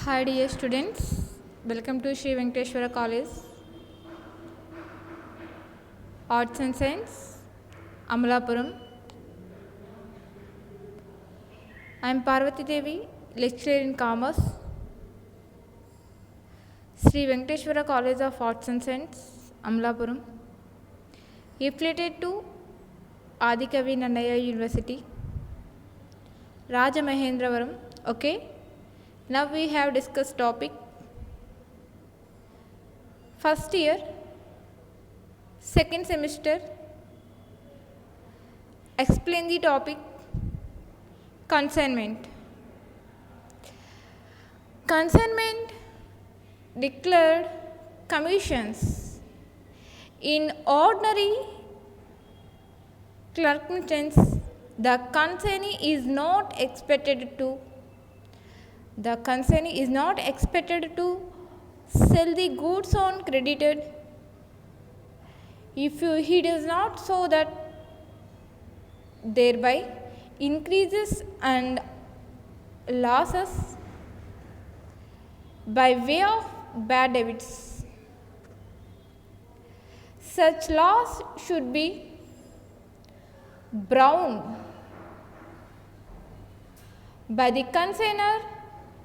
Hi dear students, welcome to Sri Venkateshwara College, Arts and Science, Amalapuram. I am Parvati Devi, lecturer in Commerce, Sri Venkateshwara College of Arts and Science, Amalapuram, affiliated to Adikavi Nannaya University, Rajamahendravaram. Okay, now we have discussed topic first year, second semester. Explain the topic consignment. Consignment declared commissions. In ordinary circumstances, the consignee is not expected to sell the goods on credited if he does not so that thereby increases and losses by way of bad debits. Such loss should be borne by the consignor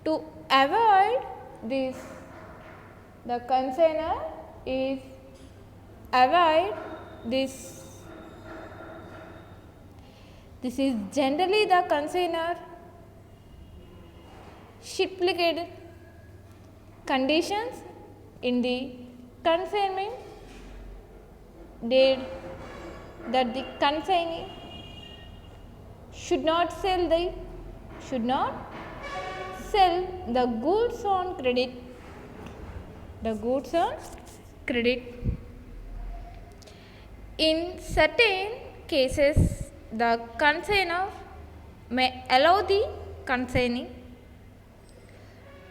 to avoid this. The consignor is avoid this. This is generally the consignor stipulated conditions in the consignment did that the consignee should not sell the goods on credit. In certain cases, the consignor may allow the consignee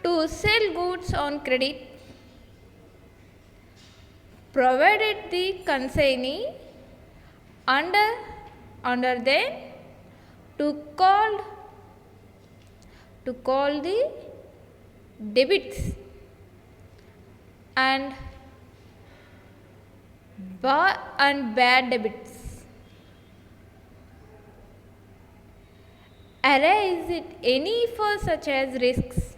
to sell goods on credit provided the consignee under them to call the debits and bad debits. Arise it any for such risks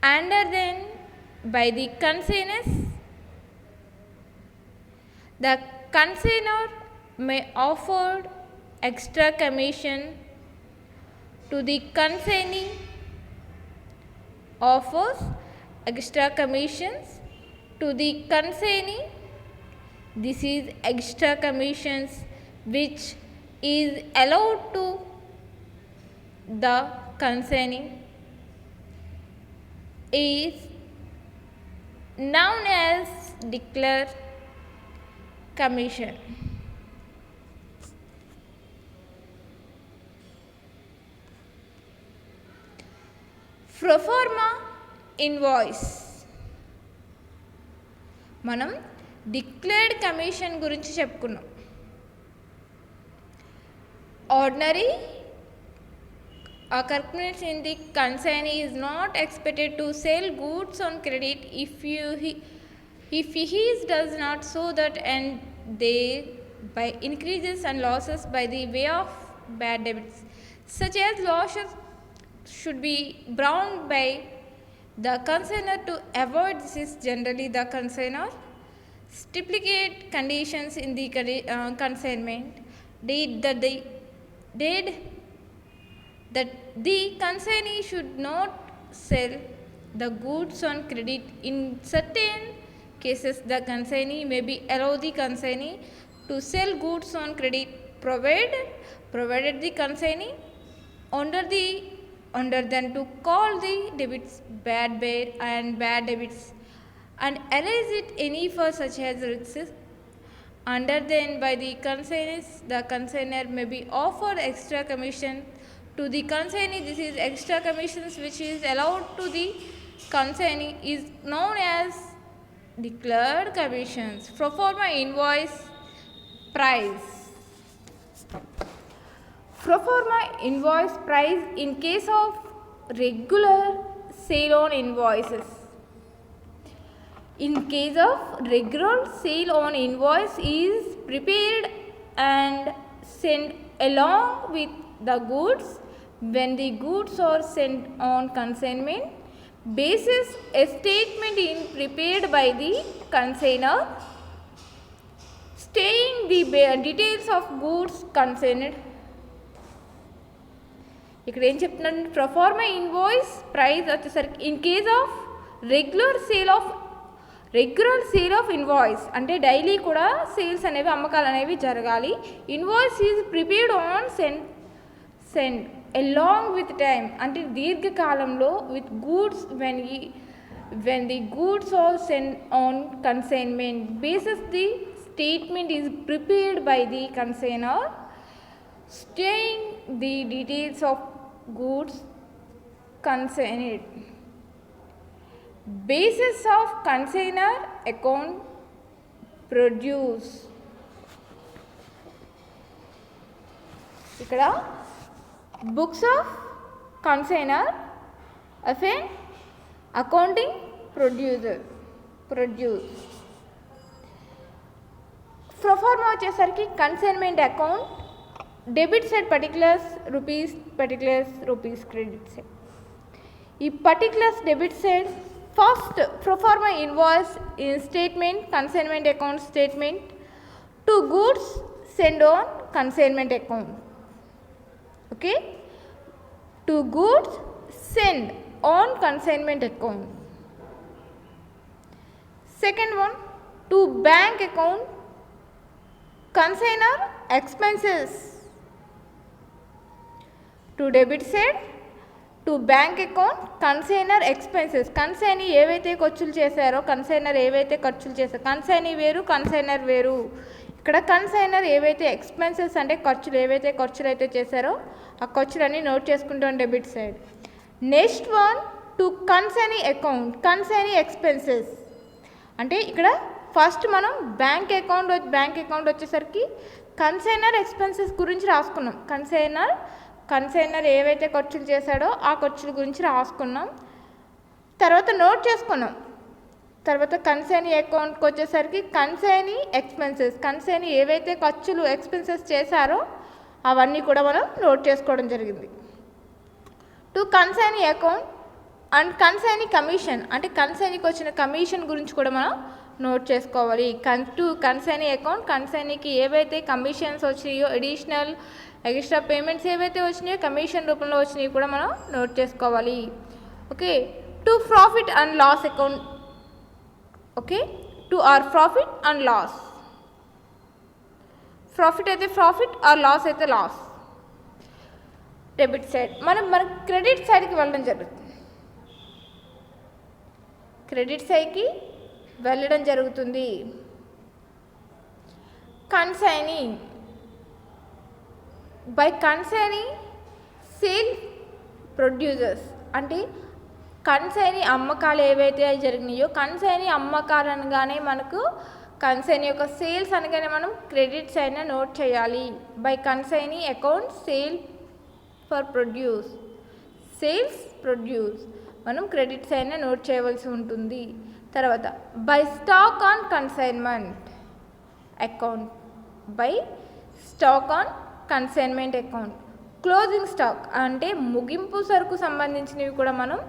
undertaken by the consignors. The consignor may offer extra commission to the consignee. Offers extra commissions to the consignee. This is extra commissions which is allowed to the consignee is known as declared commission. Proforma invoice. మనం declared commission గురించి చెప్పుకున్నాం. Ordinary occurrence in the consignee is not expected to sell goods on credit if he does not so that and they by increases and losses by the way of bad debits. Such as losses should be borne by the consignor to avoid this is generally the consignor stipulate conditions in the consignment that the consignee should not sell the goods on credit. In certain cases, the consignee may be allow the consignee to sell goods on credit provided the consignee under them to call the debits bad debits and erase it any for such as risks under them by the consignees. The consignor may be offered extra commission to the consignee. This is extra commissions which is allowed to the consignee is known as declared commissions. Proforma invoice price. Pro forma invoice price in case of regular sale on invoices. In case of regular sale on invoice is prepared and sent along with the goods when the goods are sent on consignment basis. A statement is prepared by the consignor stating the details of goods consigned. ఇక్కడ ఏం చెప్తున్నాను, proforma invoice price వచ్చేసరికి in case of regular sale of invoice అంటే daily కూడా sales అనేవి అమ్మకాలు అనేవి జరగాలి. Invoice is prepared on send along with time అంటే దీర్ఘకాలంలో with goods when the goods are sent on consignment basis. The statement is prepared by the consignor stating the details of goods consigned. Basis of consignor account produce. ఇక్కడ books of consignor of an accounting produce. Pro forma వచ్చేసరికి consignment account debit side particulars rupees credit side. ఈ particulars debit side first pro forma invoice in statement consignment account statement to goods sent on consignment account. Okay, to goods sent on consignment account. Second one, to bank account consignor expenses. To debit side to bank account consignor expenses. Consignee ఏవైతే ఖర్చులు చేశారో consignor ఏవైతే ఖర్చులు చేశారో consignee వేరు consignor వేరు. ఇక్కడ consignor ఏవైతే ఎక్స్పెన్సెస్ అంటే ఏవైతే ఖర్చులు అయితే చేశారో ఆ ఖర్చులన్నీ నోట్ చేసుకుంటాం debit side. Next one to consignee account consignee expenses అంటే ఇక్కడ ఫస్ట్ మనం బ్యాంక్ అకౌంట్ వచ్చేసరికి కన్సైనర్ ఎక్స్పెన్సెస్ గురించి రాసుకున్నాం. కన్సైనర్ ఏవైతే ఖర్చులు చేశాడో ఆ ఖర్చుల గురించి రాసుకున్నాం, తర్వాత నోట్ చేసుకున్నాం. తర్వాత కన్సైనీ అకౌంట్కి వచ్చేసరికి కన్సైనీ ఎక్స్పెన్సెస్ కన్సైనీ ఏవైతే ఖర్చులు ఎక్స్పెన్సెస్ చేశారో అవన్నీ కూడా మనం నోట్ చేసుకోవడం జరిగింది. To consignee account and consignee commission అంటే కన్సైనీకి వచ్చిన కమిషన్ గురించి కూడా మనం నోట్ చేసుకోవాలి. టు కన్సైనీ అకౌంట్ కన్సైనీకి ఏవైతే కమిషన్స్ వచ్చినాయో ఎక్స్ట్రా పేమెంట్స్ ఏవైతే వచ్చినాయో కమిషన్ రూపంలో వచ్చినాయో కూడా మనం నోట్ చేసుకోవాలి. Okay, to profit and loss account. Okay, to or profit and loss. Profit అయితే ప్రాఫిట్ ఆర్ లాస్ అయితే లాస్. డెబిట్ సైడ్ మన క్రెడిట్ సైడ్కి వెళ్ళడం జరుగుతుంది. Consignee by consignee sale producers అంటే కన్సైనీ అమ్మకాలు ఏవైతే జరిగినాయో కన్సైనీ అమ్మకాలు అనగానే మనకు కన్సైనీ యొక్క సేల్స్ అనగానే మనం క్రెడిట్ సైడ్న నోట్ చేయాలి. By consignee account sales produce మనం క్రెడిట్ సైడ్న నోట్ చేయవలసి ఉంటుంది. తర్వాత by stock on consignment account closing stock అంటే ముగింపు సరుకు సంబంధించినవి కూడా మనం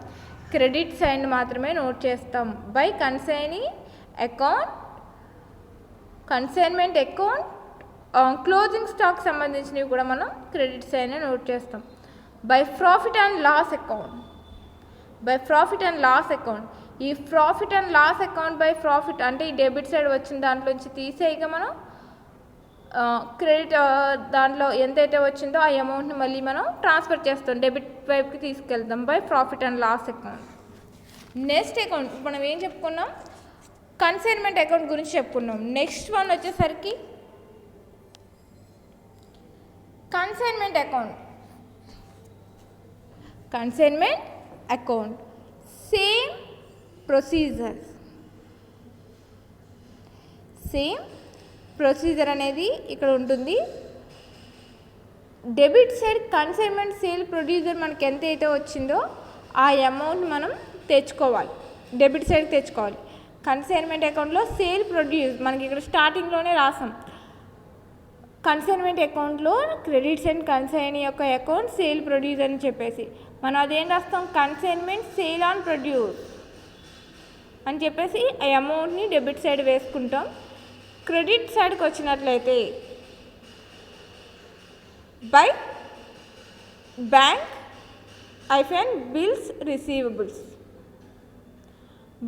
క్రెడిట్ సైడ్ మాత్రమే నోట్ చేస్తాం. By consignment account closing stock సంబంధించినవి కూడా మనం క్రెడిట్ సైడ్ నోట్ చేస్తాం. By profit and loss account ఈ profit and loss account by profit అంటే ఈ డెబిట్ సైడ్ వచ్చిన దాంట్లోంచి తీసేయగా మనం క్రెడిట్ దాంట్లో ఎంతైతే వచ్చిందో ఆ అమౌంట్ని మళ్ళీ మనం ట్రాన్స్ఫర్ చేస్తాం, డెబిట్ వైపుకి తీసుకెళ్తాం. By profit and loss account. Next account మనం ఏం చెప్పుకున్నాం, కన్సైన్మెంట్ అకౌంట్ గురించి చెప్పుకున్నాం. నెక్స్ట్ వన్ వచ్చేసరికి కన్సైన్మెంట్ అకౌంట్ సేమ్ ప్రొసీజర్ అనేది ఇక్కడ ఉంటుంది. Debit side consignment sale producer మనకి ఎంత అయితే వచ్చిందో ఆ అమౌంట్ మనం తెచ్చుకోవాలి, డెబిట్ సైడ్ తెచ్చుకోవాలి. కన్సైన్మెంట్ అకౌంట్లో సేల్ ప్రొడ్యూస్ మనకి ఇక్కడ స్టార్టింగ్లోనే రాసాం. కన్సైన్మెంట్ అకౌంట్లో క్రెడిట్స్ అండ్ కన్సైన్ యొక్క అకౌంట్ సేల్ ప్రొడ్యూస్ అని చెప్పేసి మనం అదేం రాస్తాం, కన్సైన్మెంట్ సేల్ ఆన్ ప్రొడ్యూస్ అని చెప్పేసి ఆ అమౌంట్ని డెబిట్ సైడ్ వేసుకుంటాం. క్రెడిట్ సైడ్కి వచ్చినట్లయితే by bank hyphen bills receivables,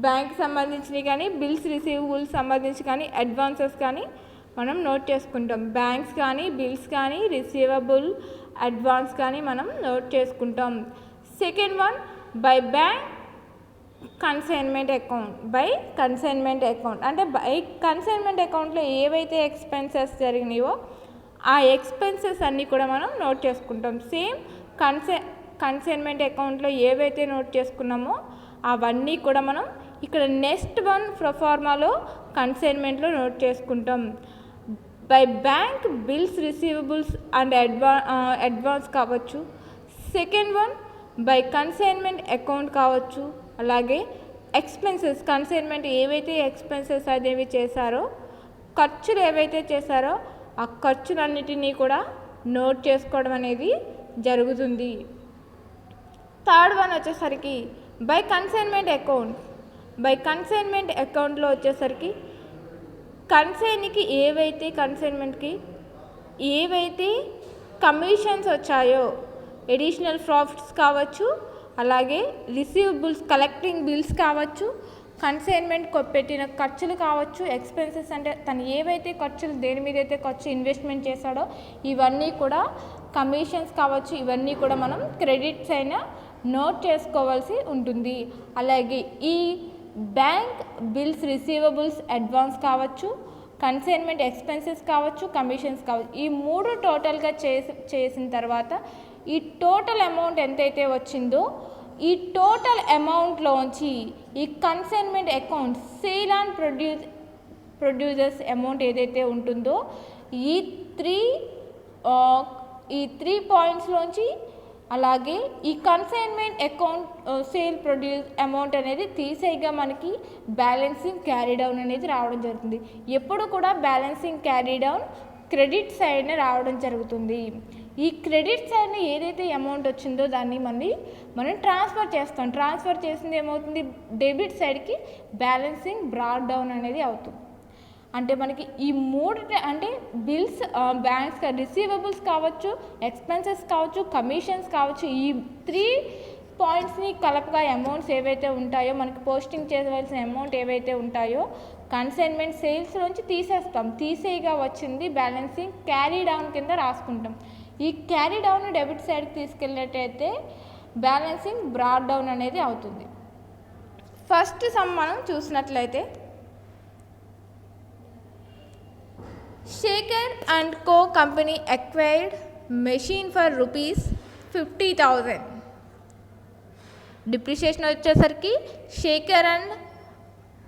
bank సంబంధించినవి కానీ బిల్స్ రిసీవబుల్స్ సంబంధించి కానీ అడ్వాన్సెస్ కానీ మనం నోట్ చేసుకుంటాం. బ్యాంక్స్ కానీ బిల్స్ కానీ రిసీవబుల్ అడ్వాన్స్ కానీ మనం నోట్ చేసుకుంటాం. Second one by bank consignment account, by consignment account అంటే బై కన్సైన్మెంట్ అకౌంట్లో ఏవైతే ఎక్స్పెన్సెస్ జరిగినాయో ఆ ఎక్స్పెన్సెస్ అన్నీ కూడా మనం నోట్ చేసుకుంటాం. సేమ్ కన్సైన్మెంట్ అకౌంట్లో ఏవైతే నోట్ చేసుకున్నామో అవన్నీ కూడా మనం ఇక్కడ నెక్స్ట్ వన్ ప్రొఫార్మాలో కన్సైన్మెంట్లో నోట్ చేసుకుంటాం. By bank bills receivables and advance కావచ్చు. Second one by consignment account కావచ్చు. అలాగే ఎక్స్పెన్సెస్ కన్సైన్మెంట్ ఏవైతే ఎక్స్పెన్సెస్ అనేవి చేశారో, ఖర్చులు ఏవైతే చేశారో ఆ ఖర్చులన్నిటినీ కూడా నోట్ చేసుకోవడం అనేది జరుగుతుంది. థర్డ్ వన్ వచ్చేసరికి by consignment account. By consignment అకౌంట్లో వచ్చేసరికి కన్సైన్మెంట్కి ఏవైతే కమిషన్స్ వచ్చాయో, ఎడిషనల్ ప్రాఫిట్స్ కావచ్చు, అలాగే రిసీవబుల్స్ కలెక్టింగ్ బిల్స్ కావచ్చు, కన్సైన్మెంట్ పెట్టిన ఖర్చులు కావచ్చు, ఎక్స్పెన్సెస్ అంటే తను ఏవైతే ఖర్చులు దేని మీద అయితే ఖర్చు ఇన్వెస్ట్మెంట్ చేశాడో ఇవన్నీ కూడా కమిషన్స్ కావచ్చు, ఇవన్నీ కూడా మనం క్రెడిట్స్ అయినా నోట్ చేసుకోవాల్సి ఉంటుంది. అలాగే ఈ బ్యాంక్ బిల్స్ రిసీవబుల్స్ అడ్వాన్స్ కావచ్చు, కన్సైన్మెంట్ ఎక్స్పెన్సెస్ కావచ్చు, కమిషన్స్ కావచ్చు, ఈ మూడు టోటల్గా చేసిన తర్వాత ఈ టోటల్ అమౌంట్ ఎంతైతే వచ్చిందో ఈ టోటల్ అమౌంట్లోంచి ఈ consignment account sale on producers amount ఏదైతే ఉంటుందో ఈ త్రీ పాయింట్స్లోంచి అలాగే ఈ consignment account sale produce amount అనేది తీసేయగా మనకి బ్యాలెన్సింగ్ క్యారీ డౌన్ అనేది రావడం జరుగుతుంది. ఎప్పుడు కూడా బ్యాలెన్సింగ్ క్యారీ డౌన్ క్రెడిట్ సైడ్నే రావడం జరుగుతుంది. ఈ క్రెడిట్ సైడ్ని ఏదైతే అమౌంట్ వచ్చిందో దాన్ని మనం ట్రాన్స్ఫర్ చేస్తాం. ట్రాన్స్ఫర్ చేసింది ఏమవుతుంది, డెబిట్ సైడ్కి బ్యాలెన్సింగ్ బ్రాడ్ డౌన్ అనేది అవుతుంది. అంటే మనకి ఈ మూడు అంటే బిల్స్, బ్యాంక్స్, రిసీవబుల్స్ కావచ్చు, ఎక్స్పెన్సెస్ కావచ్చు, కమిషన్స్ కావచ్చు, ఈ 3 పాయింట్స్ని కలపగా అమౌంట్స్ ఏవైతే ఉంటాయో మనకి పోస్టింగ్ చేయవలసిన అమౌంట్ ఏవైతే ఉంటాయో కన్సైన్మెంట్ సేల్స్ నుంచి తీసేస్తాం. తీసేయగా వచ్చింది బ్యాలెన్సింగ్ క్యారీ డౌన్ కింద రాసుకుంటాం. ఈ క్యారీ డౌన్ డెబిట్ సైడ్కి తీసుకెళ్ళినట్టయితే బ్యాలెన్సింగ్ బ్రాడ్ డౌన్ అనేది అవుతుంది. ఫస్ట్ సమ్ మనం చూసినట్లయితే Shekhar and co company acquired machine for ₹50,000. Depreciation వచ్చేసరికి Shekhar and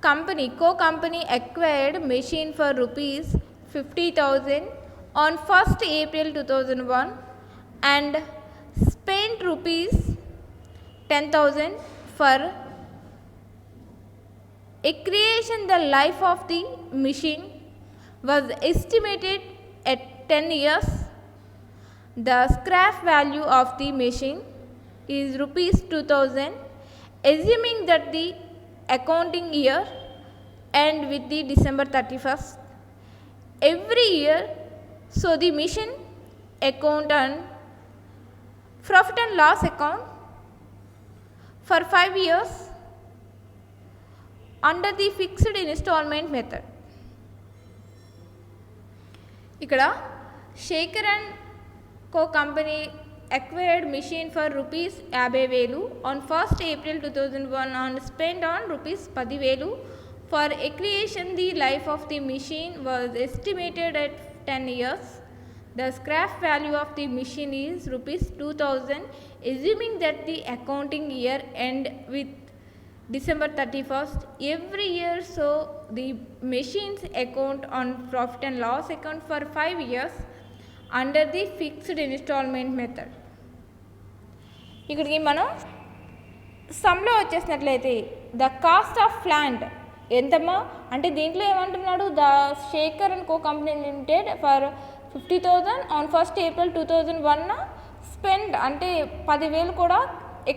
company co company acquired machine for ₹50,000 on 1st April 2001 and spent ₹10,000 for acquisition. The life of the machine was estimated at 10 years. The scrap value of the machine is ₹2,000, assuming that the accounting year end with the December 31st every year. So the machine account and profit and loss account for 5 years under the fixed installment method. ఇక్కడ Shekhar and co company acquired machine for ₹50,000 on 1st April 2001 and spent on ₹10,000 for acquisition. The life of the machine was estimated at 10 years. The scrap value of the machine is ₹2,000, assuming that the accounting year end with December 31st every year. So the machine's account on profit and loss account for 5 years under the fixed installment method. ఇక్కడికి మనం సమ్లో వచ్చేసినట్లయితే the cost of plant ఎంతమ్మా అంటే దీంట్లో ఏమంటున్నాడు, the Shekhar and co company limited for 50,000 on 1st April 2001 spend అంటే 10,000 కూడా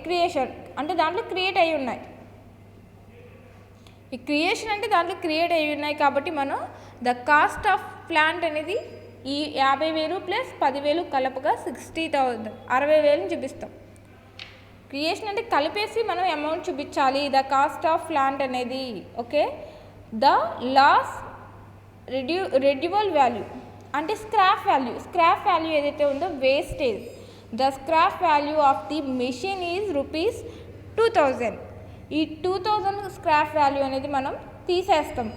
క్రియేషన్ అంటే దాంట్లో క్రియేట్ అయి ఉన్నాయి. ఈ క్రియేషన్ అంటే దాంట్లో క్రియేట్ అయి ఉన్నాయి కాబట్టి మనం ద కాస్ట్ ఆఫ్ ప్లాంట్ అనేది ఈ 50,000 ప్లస్ 10,000 కలపగా 60,000 60,000 చూపిస్తాం. క్రియేషన్ అంటే కలిపేసి మనం అమౌంట్ చూపించాలి. ద కాస్ట్ ఆఫ్ ప్లాంట్ అనేది ఓకే. ద లాస్ రెడ్యూవల్ వాల్యూ అంటే స్క్రాప్ వాల్యూ ఏదైతే ఉందో wastage. The scrap value of the machine is ₹2,000. ఈ 2,000 స్క్రాప్ వాల్యూ అనేది మనం తీసేస్తాం.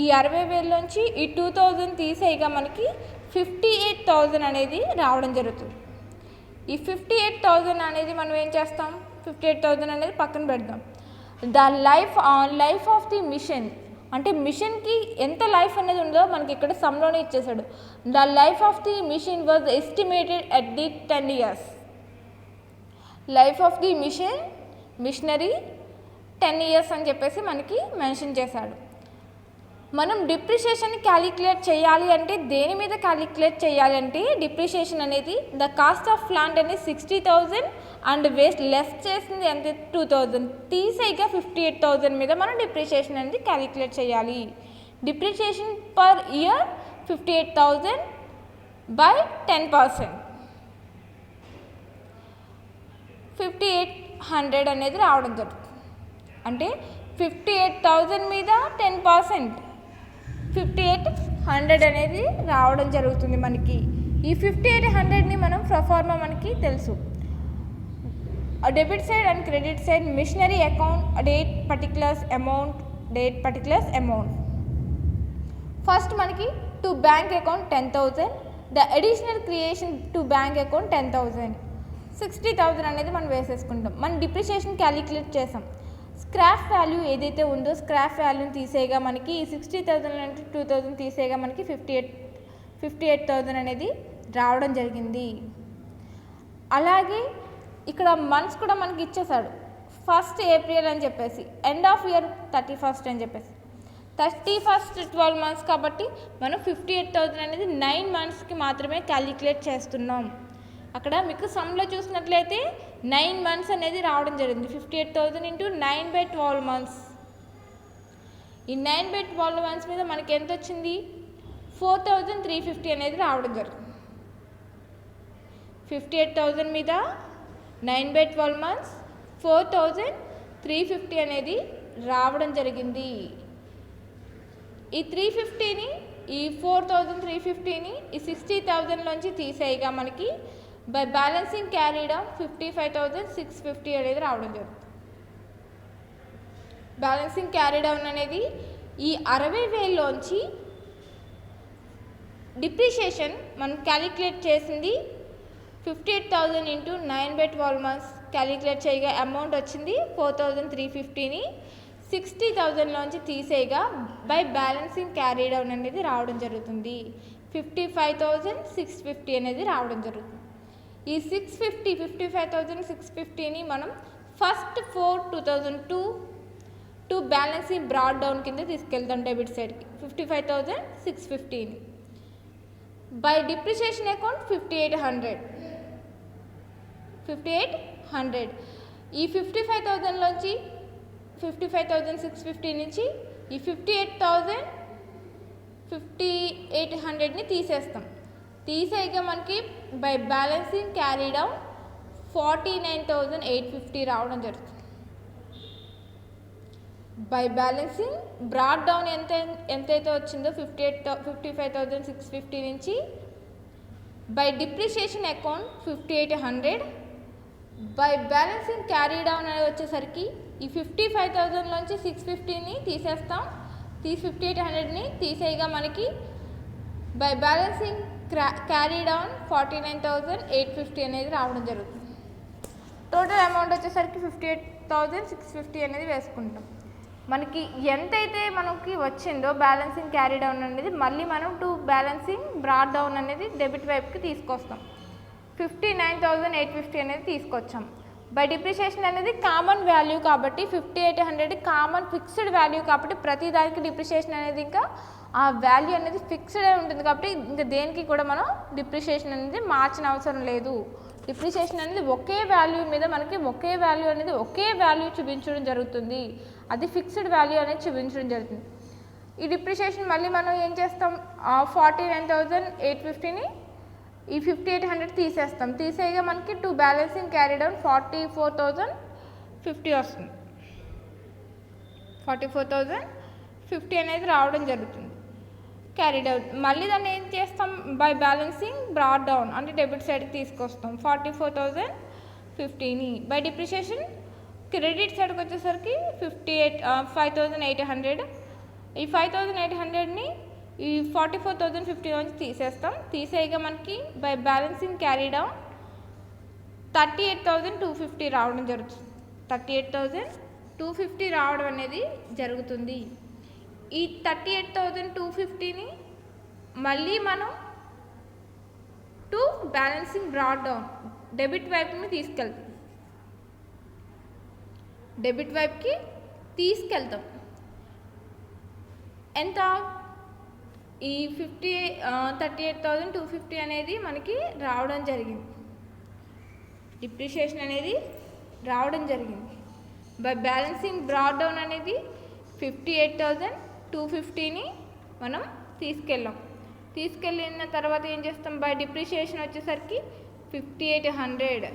ఈ 60,000లోంచి ఈ 2,000 తీసేయగా మనకి 58,000 అనేది రావడం జరుగుతుంది. ఈ 58,000 అనేది మనం ఏం చేస్తాం, 58,000 అనేది పక్కన పెడదాం. The life of the machine అంటే మిషన్కి ఎంత లైఫ్ అనేది ఉందో మనకి ఇక్కడ సమ్లోనే ఇచ్చేసాడు. The life of the machine was estimated at the 10 years. Life of the machinery 10 years అని చెప్పేసి మనకి మెన్షన్ చేశాడు. మనం డిప్రిషియేషన్ క్యాలిక్యులేట్ చేయాలి అంటే దేని మీద క్యాలిక్యులేట్ చేయాలి అంటే డిప్రిషియేషన్ అనేది ద కాస్ట్ ఆఫ్ ప్లాంట్ అనేది 60,000 అండ్ వేస్ట్ లెస్ చేసింది ఎంత 2,000 తీసేగా 58,000 మీద మనం డిప్రిషియేషన్ అనేది క్యాలిక్యులేట్ చేయాలి. డిప్రిషియేషన్ పర్ ఇయర్ 58,000 బై 10% 5,800 అనేది రావడం జరుగుతుంది. అంటే 58,000 మీద 10% 5,800 అనేది రావడం జరుగుతుంది మనకి. ఈ 5,800ని మనం ప్రొఫార్మా మనకి తెలుసు. Debit side and credit side machinery account date particulars amount. First మనకి to bank account 10,000. The additional creation to bank account 10,000 60,000 అనేది మనం వేసేసుకుంటాం. మనం డిప్రిషియేషన్ క్యాలిక్యులేట్ చేసాం. స్క్రాప్ వాల్యూ ఏదైతే ఉందో స్క్రాప్ వాల్యూని తీసేయగా మనకి 60,000 అంటే 2,000 తీసేయగా మనకి 58,000 అనేది రావడం జరిగింది. అలాగే ఇక్కడ మంత్స్ కూడా మనకి ఇచ్చేసాడు. 1st April అని చెప్పేసి, ఎండ్ ఆఫ్ ఇయర్ 31st అని చెప్పేసి 31st 12 months కాబట్టి మనం 58,000 అనేది 9 monthsకి మాత్రమే క్యాలిక్యులేట్ చేస్తున్నాం. అక్కడ మీకు సమ్లో చూసినట్లయితే 9 months అనేది రావడం జరిగింది. 58,000 ఇంటూ 9/12 months. ఈ 9/12 months మీద మనకి ఎంత వచ్చింది, 4,350 అనేది రావడం జరిగింది. 58,000 మీద 9/12 months 4,350 అనేది రావడం జరిగింది. ఈ 350ని ఈ 4,350ని ఈ 60,000లోంచి తీసేయగా మనకి బై బ్యాలెన్సింగ్ క్యారీడ్ ఆన్ 55,650 అనేది రావడం జరుగుతుంది. బ్యాలెన్సింగ్ క్యారీ డౌన్ అనేది ఈ 60,000లోంచి డిప్రిషియేషన్ మనం క్యాలిక్యులేట్ చేసింది 58,000 ఇంటూ 9/12 months క్యాలిక్యులేట్ చేయగా అమౌంట్ వచ్చింది 4,350ని 60,000లోంచి తీసేయగా బై బ్యాలెన్సింగ్ క్యారీ డౌన్ అనేది రావడం జరుగుతుంది. 55,650 అనేది రావడం జరుగుతుంది. ఈ 55,650ని మనం first 4/2002 to balancing brought down కింద తీసుకెళ్తాం డెబిట్ సైడ్కి 55,650ని. బై డిప్రిషియేషన్ అకౌంట్ 5,800 ఈ 55,000లోంచి 55,650 నుంచి ఈ 58,800ని తీసేస్తాం. తీసేయగా మనకి బై బ్యాలెన్సింగ్ క్యారీ డౌన్ 49,850 రావడం జరుగుతుంది. బై బ్యాలెన్సింగ్ బ్రాడ్ డౌన్ ఎంతైతే వచ్చిందో 55,650 నుంచి by depreciation account 5,800 by balancing carry down అనేది వచ్చేసరికి ఈ 55,000లోంచి 650ని తీసేస్తాం. 5800ని తీసేయగా మనకి బై బ్యాలెన్సింగ్ క్యారీ డౌన్ 49,850 అనేది రావడం జరుగుతుంది. టోటల్ అమౌంట్ వచ్చేసరికి 58,650 అనేది వేసుకుంటాం. మనకి ఎంతైతే మనకి వచ్చిందో బ్యాలెన్సింగ్ క్యారీ డౌన్ అనేది మళ్ళీ మనం టు బ్యాలెన్సింగ్ బ్రాడ్ డౌన్ అనేది డెబిట్ వైపుకి తీసుకొస్తాం. 59,850 అనేది తీసుకొచ్చాం. బై డిప్రిషియేషన్ అనేది కామన్ వాల్యూ కాబట్టి 5800 కామన్ ఫిక్స్డ్ వాల్యూ కాబట్టి ప్రతి దానికి డిప్రిషియేషన్ అనేది ఇంకా ఆ వాల్యూ అనేది ఫిక్స్డ్ అయి ఉంటుంది కాబట్టి ఇంకా దేనికి కూడా మనం డిప్రిషియేషన్ అనేది మార్చిన అవసరం లేదు. డిప్రిషియేషన్ అనేది ఒకే వాల్యూ మీద మనకి ఒకే వాల్యూ అనేది ఒకే వాల్యూ చూపించడం జరుగుతుంది, అది ఫిక్స్డ్ వాల్యూ అనేది చూపించడం జరుగుతుంది. ఈ డిప్రిషియేషన్ మళ్ళీ మనం ఏం చేస్తాం, 49,850ని ఈ 5800 తీసేస్తాం. తీసేయగా మనకి టు బ్యాలెన్సింగ్ క్యారీ డౌన్ 44,050 వస్తుంది. 44,050 అనేది రావడం జరుగుతుంది క్యారీ డౌన్. మళ్ళీ దాన్ని ఏం చేస్తాం, బై బ్యాలెన్సింగ్ బ్రాడ్ డౌన్ అంటే డెబిట్ సైడ్కి తీసుకొస్తాం 44,050ని. బై డిప్రిషియేషన్ క్రెడిట్ సైడ్కి వచ్చేసరికి 5,800. ఈ 5,800ని ఈ 44,050 నుంచి తీసేస్తాం. తీసేయగా మనకి బై బ్యాలెన్సింగ్ క్యారీ డౌన్ 38,250 రావడం జరుగుతుంది. 38,250 రావడం అనేది జరుగుతుంది. ఈ 38,250ని మళ్ళీ మనం to balancing brought down debit వైపుని తీసుకెళ్తాం. డెబిట్ వైపుకి తీసుకెళ్తాం. ఎంత, ఈ 38,250 అనేది మనకి రావడం జరిగింది, డిప్రిషియేషన్ అనేది రావడం జరిగింది. బై బ్యాలెన్సింగ్ బ్రాడ్ డౌన్ అనేది 58,250ని మనం తీసుకెళ్ళాం. తీసుకెళ్ళిన తర్వాత ఏం చేస్తాం, బై డిప్రిషియేషన్ వచ్చేసరికి 5800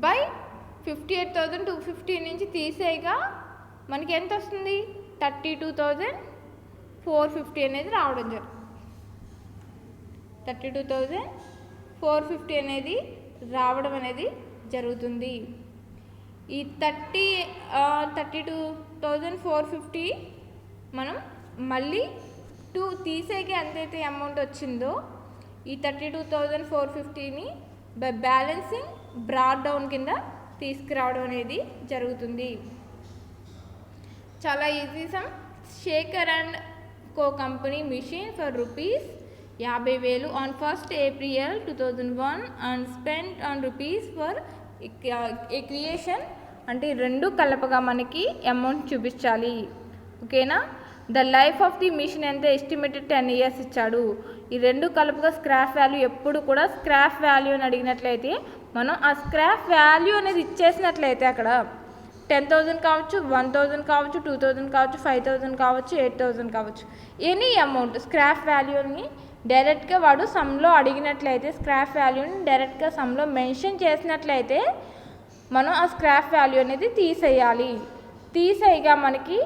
బై 58,250 నుంచి తీసేయగా మనకి ఎంత వస్తుంది, 32,450 అనేది రావడం జరుగుతుంది. 32,450 అనేది రావడం అనేది జరుగుతుంది. ఈ 32,450 మనం మళ్ళీ తీసేకి ఎంతైతే అమౌంట్ వచ్చిందో ఈ 32,450ని బై బ్యాలెన్సింగ్ బ్రాడ్ డౌన్ కింద తీసుకురావడం అనేది జరుగుతుంది. చాలా easy sum. Shekhar and co company machine for ₹50,000 on 1st April 2001 and spent on rupees for a creation. అంటే రెండు కలపగా మనకి అమౌంట్ చూపించాలి, ఓకేనా. The life of the machine ఎంత, ఎస్టిమేటెడ్ 10 years ఇచ్చాడు. ఈ రెండు కలపగా స్క్రాప్ వాల్యూ, ఎప్పుడు కూడా స్క్రాప్ వాల్యూ అని అడిగినట్లయితే మనం ఆ స్క్రాప్ వాల్యూ అనేది ఇచ్చేసినట్లయితే అక్కడ 10,000 కావచ్చు, 1,000 కావచ్చు, 2,000 కావచ్చు, 5,000 కావచ్చు, 8,000 కావచ్చు, ఎనీ అమౌంట్ స్క్రాప్ వాల్యూని డైరెక్ట్గా వాడు సమ్లో అడిగినట్లయితే స్క్రాప్ వాల్యూని డైరెక్ట్గా సమ్లో మెన్షన్ చేసినట్లయితే మనం ఆ స్క్రాప్ వాల్యూ అనేది తీసేయాలి. తీసేయగా మనకి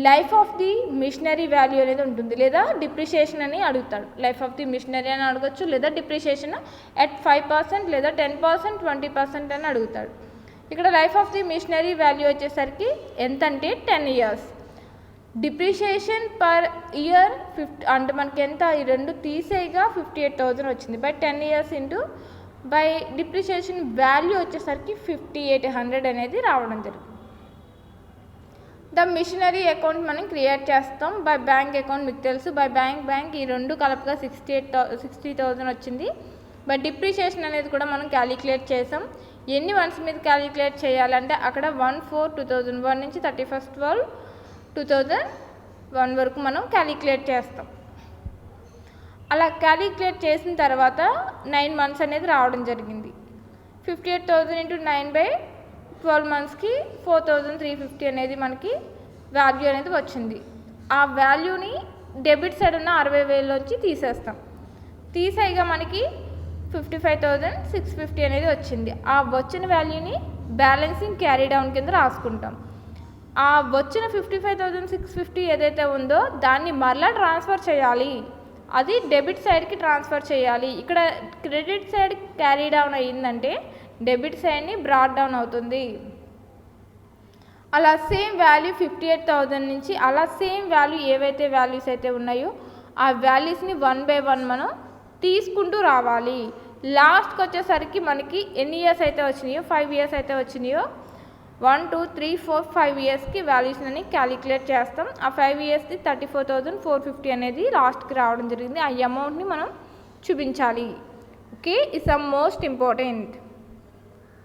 life of the machinery value అనేది ఉంటుంది, లేదా డిప్రిషియేషన్ అని అడుగుతాడు. లైఫ్ ఆఫ్ ది మిషనరీ అని అడగచ్చు, లేదా డిప్రిషియేషన్ అట్ 5% లేదా 10%, 20% అని అడుగుతాడు. ఇక్కడ life of the machinery value వచ్చేసరికి ఎంత అంటే 10 years. డిప్రిషియేషన్ పర్ ఇయర్ 50 అంటే మనకి ఎంత, ఈ రెండు తీసేయగా 58,000 వచ్చింది. By 10 years into by depreciation value వచ్చేసరికి 5800 అనేది రావడం జరుగుతుంది. ద మిషనరీ అకౌంట్ మనం క్రియేట్ చేస్తాం. బై బ్యాంక్ అకౌంట్ మీకు తెలుసు, బై బ్యాంక్ ఈ రెండు కలపగా 60,000 వచ్చింది. బై డిప్రిషియేషన్ అనేది కూడా మనం క్యాలిక్యులేట్ చేసాం. ఎన్ని వన్స్ మీద క్యాలిక్యులేట్ చేయాలంటే అక్కడ 1/4/2001 నుంచి 31/12/2001 వరకు మనం క్యాలిక్యులేట్ చేస్తాం. అలా క్యాలిక్యులేట్ చేసిన తర్వాత 9 months అనేది రావడం జరిగింది. 58,000 × 9/12 monthsకి 4,350 అనేది మనకి వాల్యూ అనేది వచ్చింది. ఆ వాల్యూని డెబిట్ సైడ్ ఉన్న 60,000లోంచి తీసేస్తాం. తీసేయగా మనకి 55,650 అనేది వచ్చింది. ఆ వచ్చిన వాల్యూని బ్యాలెన్సింగ్ క్యారీ డౌన్ కింద రాసుకుంటాం. ఆ వచ్చిన 55,650 ఏదైతే ఉందో దాన్ని మరలా ట్రాన్స్ఫర్ చేయాలి, అది డెబిట్ సైడ్కి ట్రాన్స్ఫర్ చేయాలి. ఇక్కడ క్రెడిట్ సైడ్ క్యారీ డౌన్ అయ్యిందంటే డెబిట్ సైడ్ని బ్రాడ్ డౌన్ అవుతుంది. అలా సేమ్ వాల్యూ 58,000 నుంచి అలా సేమ్ వాల్యూ ఏవైతే వాల్యూస్ అయితే ఉన్నాయో ఆ వాల్యూస్ని 1 by 1 మనం తీసుకుంటూ రావాలి. లాస్ట్కి వచ్చేసరికి మనకి ఎన్ని ఇయర్స్ అయితే వచ్చినాయో 5 years అయితే వచ్చినాయో 1 2 3 4 5 ఇయర్స్కి వాల్యూషన్ని క్యాలిక్యులేట్ చేస్తాం. ఆ 5 ఇయర్స్ది 34,450 అనేది లాస్ట్కి రావడం జరిగింది. ఆ అమౌంట్ని మనం చూపించాలి. Okay, it's most important.